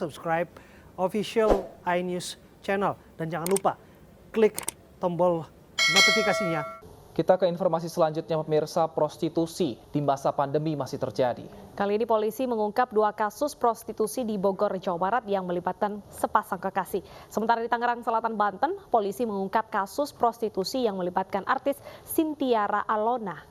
subscribe official iNews channel. Dan jangan lupa klik tombol notifikasinya. Kita ke informasi selanjutnya, pemirsa. Prostitusi di masa pandemi masih terjadi. Kali ini polisi mengungkap 2 kasus prostitusi di Bogor, Jawa Barat yang melibatkan sepasang kekasih. Sementara di Tangerang Selatan, Banten, polisi mengungkap kasus prostitusi yang melibatkan artis Sintiara Alona.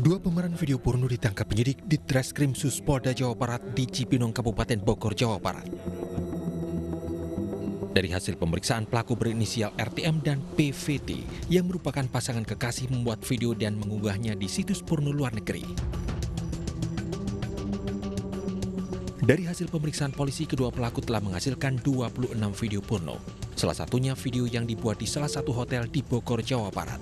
Dua pemeran video porno ditangkap penyidik di Treskrim Suspolda Jawa Barat di Cipinang, Kabupaten Bogor, Jawa Barat. Dari hasil pemeriksaan, pelaku berinisial RTM dan PVT yang merupakan pasangan kekasih membuat video dan mengunggahnya di situs porno luar negeri. Dari hasil pemeriksaan polisi, kedua pelaku telah menghasilkan 26 video porno. Salah satunya video yang dibuat di salah satu hotel di Bogor, Jawa Barat.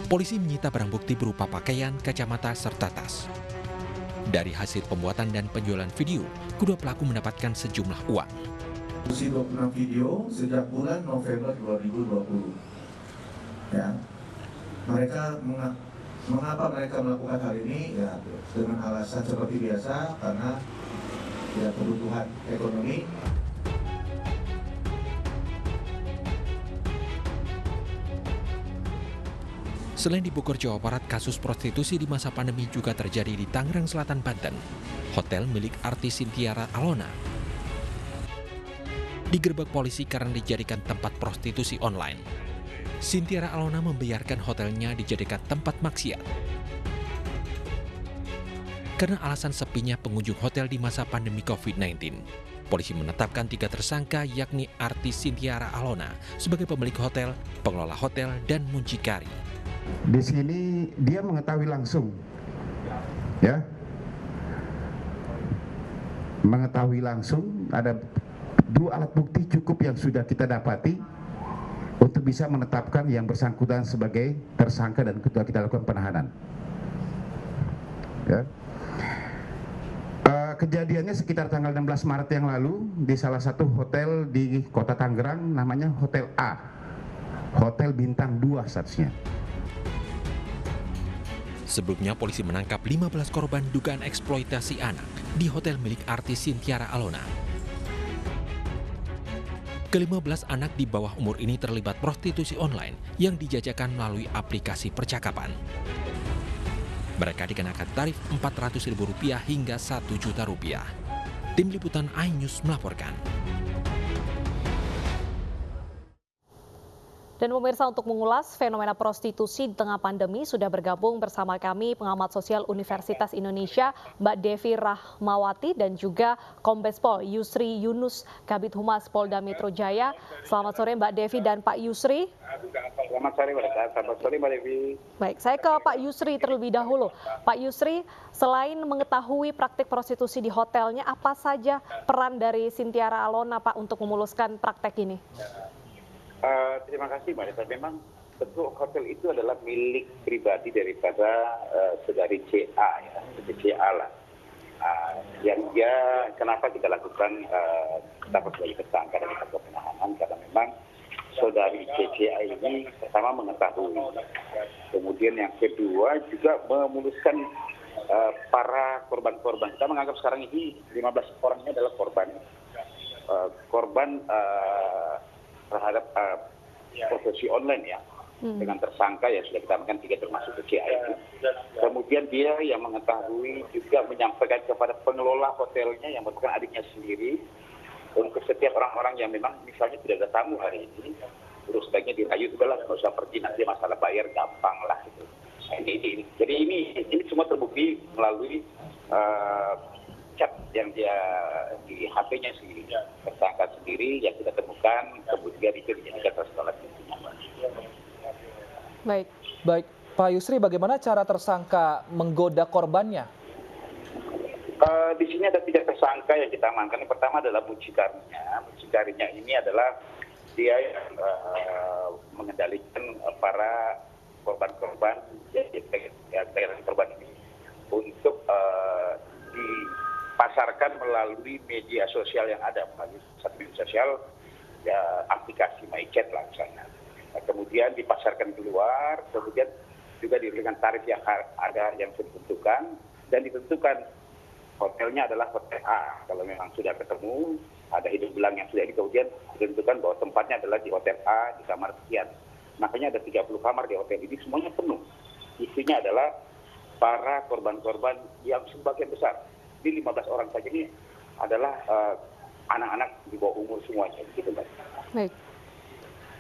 Polisi menyita barang bukti berupa pakaian, kacamata, serta tas. Dari hasil pembuatan dan penjualan video, kedua pelaku mendapatkan sejumlah uang. 26 video sejak bulan November 2020. Ya, mengapa mereka melakukan hal ini? Ya, dengan alasan seperti biasa, karena ya kebutuhan ekonomi. Selain di Bogor, Jawa Barat, kasus prostitusi di masa pandemi juga terjadi di Tangerang Selatan, Banten. Hotel milik artis Sintiara Alona digerebek polisi karena dijadikan tempat prostitusi online. Sintiara Alona membiarkan hotelnya dijadikan tempat maksiat. Karena alasan sepinya pengunjung hotel di masa pandemi COVID-19, polisi menetapkan 3 tersangka, yakni artis Sintiara Alona sebagai pemilik hotel, pengelola hotel, dan muncikari. Di sini dia mengetahui langsung, ya, mengetahui langsung. Ada 2 alat bukti cukup yang sudah kita dapati untuk bisa menetapkan yang bersangkutan sebagai tersangka dan kita lakukan penahanan. Ya. Kejadiannya sekitar tanggal 16 Maret yang lalu di salah satu hotel di Kota Tangerang, namanya Hotel A, Hotel Bintang 2 statusnya. Sebelumnya, polisi menangkap 15 korban dugaan eksploitasi anak di hotel milik artis Sintiara Alona. Ke-15 anak di bawah umur ini terlibat prostitusi online yang dijajakan melalui aplikasi percakapan. Mereka dikenakan tarif Rp400.000 hingga Rp1.000.000. Tim Liputan iNews melaporkan. Dan pemirsa, untuk mengulas fenomena prostitusi di tengah pandemi sudah bergabung bersama kami pengamat sosial Universitas Indonesia Mbak Devi Rahmawati dan juga Kombes Pol Yusri Yunus, Kabid Humas Polda Metro Jaya. Selamat sore Mbak Devi dan Pak Yusri. Selamat sore Mbak Devi. Baik, saya ke Pak Yusri terlebih dahulu. Pak Yusri, selain mengetahui praktik prostitusi di hotelnya, apa saja peran dari Sintiara Alona Pak untuk memuluskan praktek ini? Terima kasih Mbak Desa. Memang bentuk hotel itu adalah milik pribadi daripada saudari CA, ya, CA lah. Yang dia kenapa kita lakukan dapat sebagai tersangka dari kasus penahanan, karena memang saudari CA ini pertama mengetahui, kemudian yang kedua juga memuluskan para korban-korban. Kita menganggap sekarang ini 15 orang ini adalah korban terhadap prostitusi online, ya, dengan tersangka ya sudah kita amankan 3 termasuk CA ini. Kemudian dia yang mengetahui juga menyampaikan kepada pengelola hotelnya yang merupakan adiknya sendiri, untuk setiap orang-orang yang memang misalnya tidak ada tamu hari ini, terus sebaiknya dirayu, udahlah nggak usah pergi, nanti masalah bayar gampang lah gitu. Jadi ini semua terbukti melalui chat yang dia di HP-nya sendiri, tersangka sendiri yang kita temukan, kemudian itu dijadikan tersangka. Baik, Pak Yusri, bagaimana cara tersangka menggoda korbannya? Di sini ada 3 tersangka yang kita amankan. Yang pertama adalah mucikarinya. Mucikarinya ini adalah dia yang mengendalikan para korban-korban, korban ini untuk dipasarkan melalui media sosial yang ada, melalui satu media sosial, ya, aplikasi MyChat lah misalnya. Nah, kemudian dipasarkan keluar, kemudian juga diberikan tarif yang ada yang sudah ditentukan, dan ditentukan hotelnya adalah hotel A. Kalau memang sudah ketemu, ada hidung belang yang sudah kemudian ditentukan bahwa tempatnya adalah di hotel A, di kamar sekian. Makanya ada 30 kamar di hotel ini, semuanya penuh. Isinya adalah para korban-korban yang sebagian besar, di 15 orang saja ini adalah anak-anak di bawah umur semuanya. Gitu, Mbak.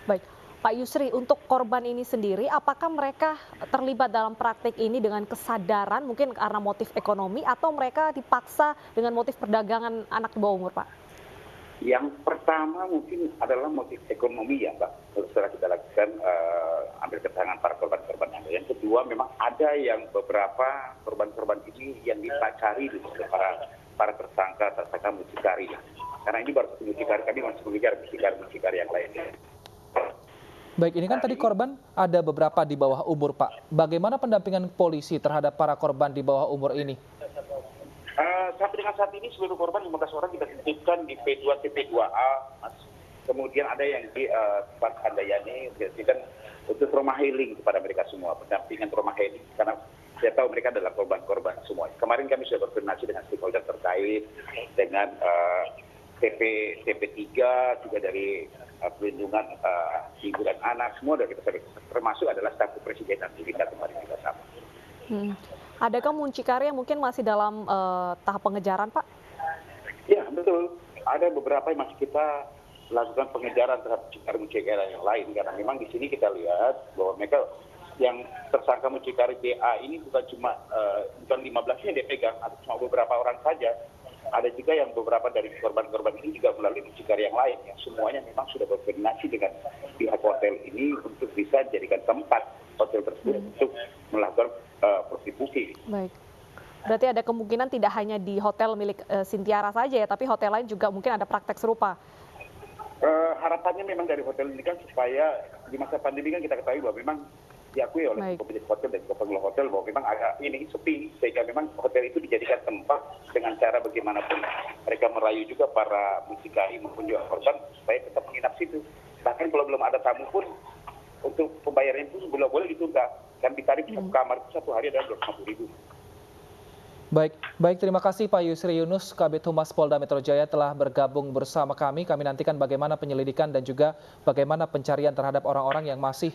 Baik. Pak Yusri, untuk korban ini sendiri, apakah mereka terlibat dalam praktik ini dengan kesadaran mungkin karena motif ekonomi atau mereka dipaksa dengan motif perdagangan anak di bawah umur, Pak? Yang pertama mungkin adalah motif ekonomi ya, Mbak. Setelah kita lakukan ambil keterangan para korban-korban yang lain. Yang kedua, memang ada yang beberapa korban-korban ini yang dipacari oleh para tersangka mucikari. Karena ini baru satu mucikari, kami masih mengejar mucikari yang lainnya. Baik, ini kan tadi korban ada beberapa di bawah umur, Pak. Bagaimana pendampingan polisi terhadap para korban di bawah umur ini? Sampai dengan saat ini seluruh korban 15 orang kita titipkan di P2 TP2A, Mas. Kemudian ada yang di tempat Handayani, kita untuk trauma healing kepada mereka semua, pendampingan trauma healing. Karena saya tahu mereka adalah korban-korban semua. Kemarin kami sudah berkoordinasi dengan stakeholder terkait, dengan TP3, juga dari perlindungan ibu dan anak, semua dari kita termasuk adalah staf kepresidenan di kita kemarin juga sama. Adakah mucikari yang mungkin masih dalam tahap pengejaran, Pak? Ya, betul. Ada beberapa yang masih kita lakukan pengejaran terhadap mucikari yang lain, karena memang di sini kita lihat bahwa mereka yang tersangka mucikari BA ini bukan 15-nya dia pegang, ada cuma beberapa orang saja. Ada juga yang beberapa dari korban-korban ini juga melalui mucikari yang lain, yang semuanya memang sudah berkoordinasi dengan pihak hotel ini untuk bisa jadikan tempat hotel tersebut untuk melakukan prostitusi. Baik. Berarti ada kemungkinan tidak hanya di hotel milik Sintiara saja ya, tapi hotel lain juga mungkin ada praktek serupa. Harapannya memang dari hotel ini kan supaya di masa pandemi kan kita ketahui bahwa memang diakui oleh pemilik hotel dan pengelola hotel bahwa memang agak ini sepi, sehingga memang hotel itu dijadikan tempat dengan cara bagaimanapun mereka merayu juga para mucikari maupun juga korban supaya tetap menginap situ. Bahkan kalau belum ada tamu pun untuk pembayaran itu belum boleh ditunda, dan ditarik satu kamar itu satu hari adalah 250.000. Baik, terima kasih Pak Yusri Yunus, Kabid Humas Polda Metro Jaya telah bergabung bersama kami. Kami nantikan bagaimana penyelidikan dan juga bagaimana pencarian terhadap orang-orang yang masih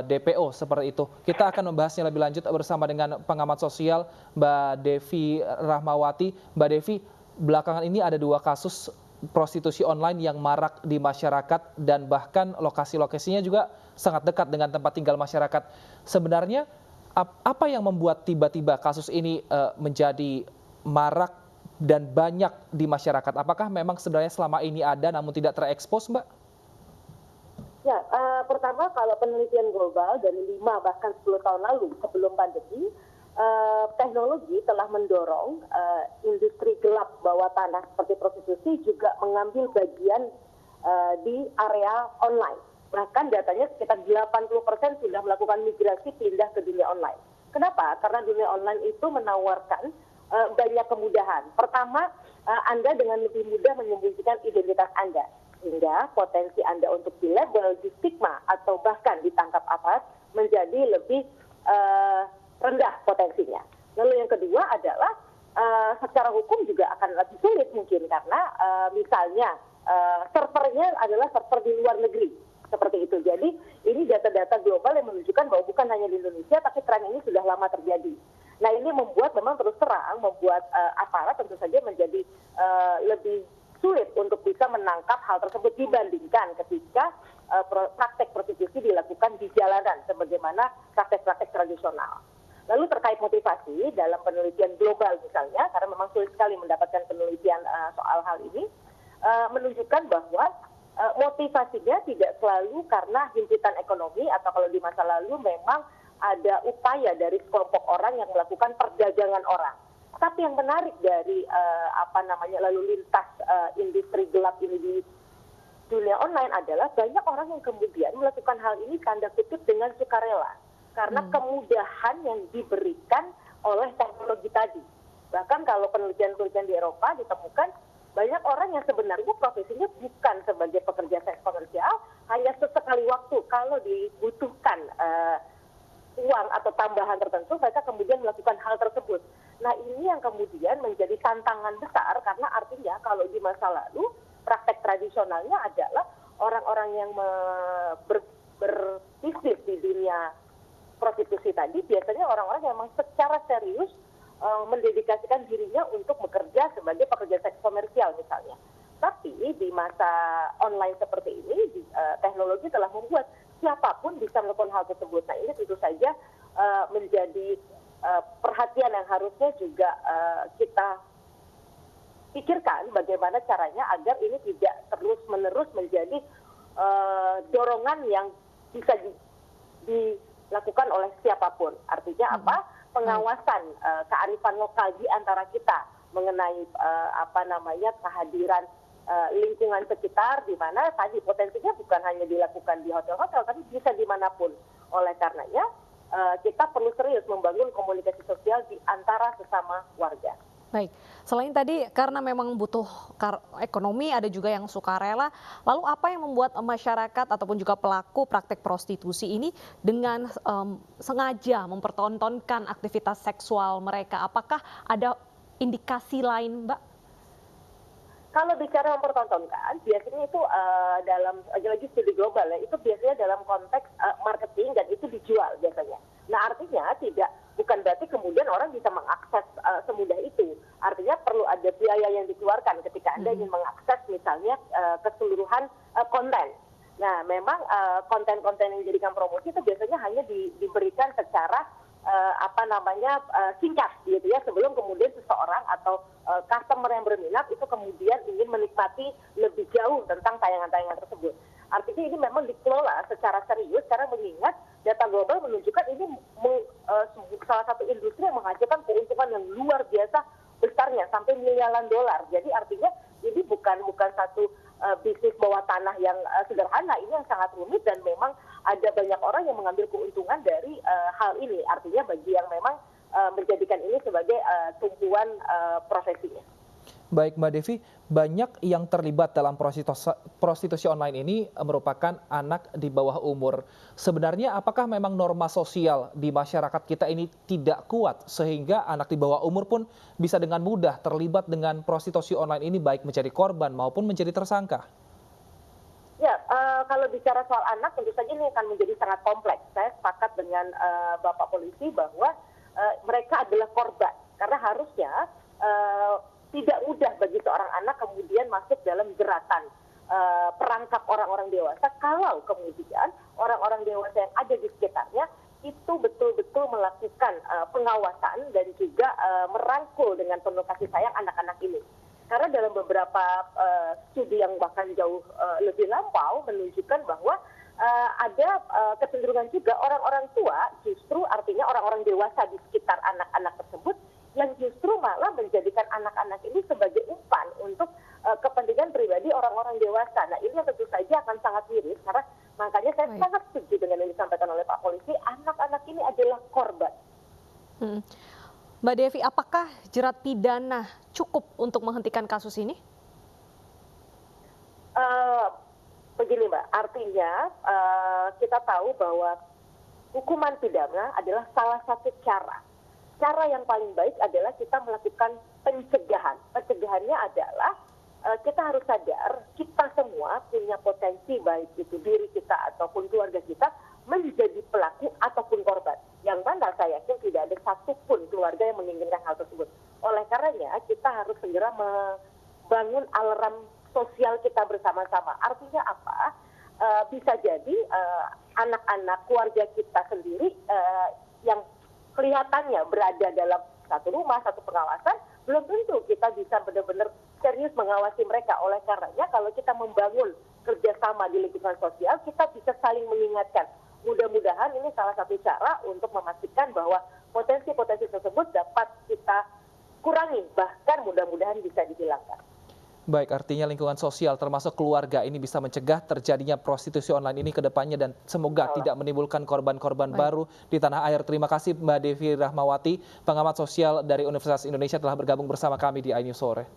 DPO seperti itu. Kita akan membahasnya lebih lanjut bersama dengan pengamat sosial Mbak Devi Rahmawati. Mbak Devi, belakangan ini ada 2 kasus prostitusi online yang marak di masyarakat dan bahkan lokasi-lokasinya juga sangat dekat dengan tempat tinggal masyarakat. Sebenarnya apa yang membuat tiba-tiba kasus ini menjadi marak dan banyak di masyarakat? Apakah memang sebenarnya selama ini ada namun tidak terekspos, Mbak? Ya, pertama kalau penelitian global dari 5 bahkan 10 tahun lalu sebelum pandemi, teknologi telah mendorong industri gelap bawah tanah seperti prostitusi juga mengambil bagian di area online. Bahkan datanya sekitar 80% sudah melakukan migrasi pindah ke dunia online. Kenapa? Karena dunia online itu menawarkan banyak kemudahan. Pertama, Anda dengan lebih mudah menyembunyikan identitas Anda. Sehingga potensi Anda untuk dilabel, distigma, atau bahkan ditangkap aparat menjadi lebih rendah potensinya. Lalu yang kedua adalah secara hukum juga akan lebih sulit mungkin karena misalnya servernya adalah server di luar negeri. Seperti itu. Jadi ini data-data global yang menunjukkan bahwa bukan hanya di Indonesia, tapi tren ini sudah lama terjadi. Nah ini membuat memang terus terang, membuat aparat tentu saja menjadi lebih sulit untuk bisa menangkap hal tersebut dibandingkan ketika praktek prostitusi dilakukan di jalanan, sebagaimana praktek-praktek tradisional. Lalu terkait motivasi dalam penelitian global misalnya, karena memang sulit sekali mendapatkan penelitian soal hal ini, menunjukkan bahwa motivasinya tidak selalu karena himpitan ekonomi atau kalau di masa lalu memang ada upaya dari sekelompok orang yang melakukan perdagangan orang. Tapi yang menarik dari lalu lintas industri gelap ini di dunia online adalah banyak orang yang kemudian melakukan hal ini tanda kutip dengan sukarela karena kemudahan yang diberikan oleh teknologi tadi. Bahkan kalau penelitian-penelitian di Eropa ditemukan banyak orang yang sebenarnya profesinya bukan sebagai pekerja seks komersial, hanya sesekali waktu kalau dibutuhkan uang atau tambahan tertentu, mereka kemudian melakukan hal tersebut. Nah, ini yang kemudian menjadi tantangan besar karena artinya kalau di masa lalu praktek tradisionalnya adalah orang-orang yang berbisnis di dunia prostitusi tadi biasanya orang-orang yang memang secara serius mendedikasikan dirinya untuk bekerja sebagai pekerja seks komersial misalnya. Tapi di masa online seperti ini, teknologi telah membuat siapapun bisa melakukan hal tersebut. Nah, ini tentu saja menjadi perhatian yang harusnya juga kita pikirkan bagaimana caranya agar ini tidak terus-menerus menjadi dorongan yang bisa dilakukan oleh siapapun. Artinya apa? Pengawasan kearifan lokal di antara kita mengenai kehadiran lingkungan sekitar di mana tadi potensinya bukan hanya dilakukan di hotel-hotel tapi bisa dimanapun. Oleh karenanya kita perlu serius membangun komunikasi sosial di antara sesama warga. Baik, selain tadi karena memang butuh ekonomi, ada juga yang sukarela. Lalu apa yang membuat masyarakat ataupun juga pelaku praktek prostitusi ini dengan sengaja mempertontonkan aktivitas seksual mereka? Apakah ada indikasi lain, Mbak? Kalau bicara mempertontonkan, biasanya itu dalam lagi studi global ya, itu biasanya dalam konteks marketing dan itu dijual biasanya. Nah, artinya bukan berarti kemudian orang bisa mengakses semudah itu. Artinya perlu ada biaya yang dikeluarkan ketika Anda ingin mengakses misalnya keseluruhan konten. Nah, memang konten-konten yang dijadikan promosi itu biasanya hanya diberikan secara singkat gitu ya, sebelum kemudian seseorang atau customer yang berminat itu kemudian ingin menikmati lebih jauh tentang tayangan-tayangan tersebut. Artinya ini memang dikelola secara serius karena mengingat data global menunjukkan ini salah satu industri yang menghasilkan keuntungan yang luar biasa besarnya sampai miliaran dolar. Jadi artinya ini bukan satu bisnis bawah tanah yang sederhana, ini yang sangat rumit dan memang ada banyak orang yang mengambil keuntungan dari hal ini. Artinya bagi yang memang menjadikan ini sebagai tumpuan profesinya. Baik Mbak Devi, banyak yang terlibat dalam prostitusi online ini merupakan anak di bawah umur. Sebenarnya apakah memang norma sosial di masyarakat kita ini tidak kuat sehingga anak di bawah umur pun bisa dengan mudah terlibat dengan prostitusi online ini baik menjadi korban maupun menjadi tersangka? Ya, kalau bicara soal anak tentu saja ini akan menjadi sangat kompleks. Saya sepakat dengan Bapak Polisi bahwa mereka adalah korban karena harusnya tidak mudah bagi seorang anak kemudian masuk dalam jeratan perangkap orang-orang dewasa kalau kemudian orang-orang dewasa yang ada di sekitarnya itu betul-betul melakukan pengawasan dan juga merangkul dengan penuh kasih sayang anak-anak ini. Karena dalam beberapa studi yang bahkan jauh lebih lampau menunjukkan bahwa ada kecenderungan juga orang-orang tua justru artinya orang-orang dewasa di sekitar anak-anak tersebut yang justru malah menjadikan anak-anak ini sebagai umpan untuk kepentingan pribadi orang-orang dewasa. Nah, ini yang tentu saja akan sangat miris karena makanya saya sangat setuju dengan yang disampaikan oleh Pak Polisi, anak-anak ini adalah korban. Mbak Devi, apakah jerat pidana cukup untuk menghentikan kasus ini? Begini Mbak, artinya kita tahu bahwa hukuman pidana adalah salah satu cara. Cara yang paling baik adalah kita melakukan pencegahan. Pencegahannya adalah kita harus sadar kita semua punya potensi baik itu diri kita ataupun keluarga kita menjadi pelaku ataupun korban. Yang mana saya yakin tidak ada satupun keluarga yang menginginkan hal tersebut. Oleh karenanya kita harus segera membangun alarm sosial kita bersama-sama. Artinya apa? Bisa jadi anak-anak keluarga kita sendiri yang kelihatannya berada dalam satu rumah, satu pengawasan, belum tentu kita bisa benar-benar serius mengawasi mereka. Oleh karenanya kalau kita membangun kerjasama di lingkungan sosial, kita bisa saling mengingatkan. Mudah-mudahan ini salah satu cara untuk memastikan bahwa potensi-potensi tersebut dapat kita kurangi, bahkan mudah-mudahan bisa dihilangkan. Baik, artinya lingkungan sosial termasuk keluarga ini bisa mencegah terjadinya prostitusi online ini ke depannya dan semoga tidak menimbulkan korban-korban baru di tanah air. Terima kasih Mbak Devi Rahmawati, pengamat sosial dari Universitas Indonesia telah bergabung bersama kami di iNews Sore.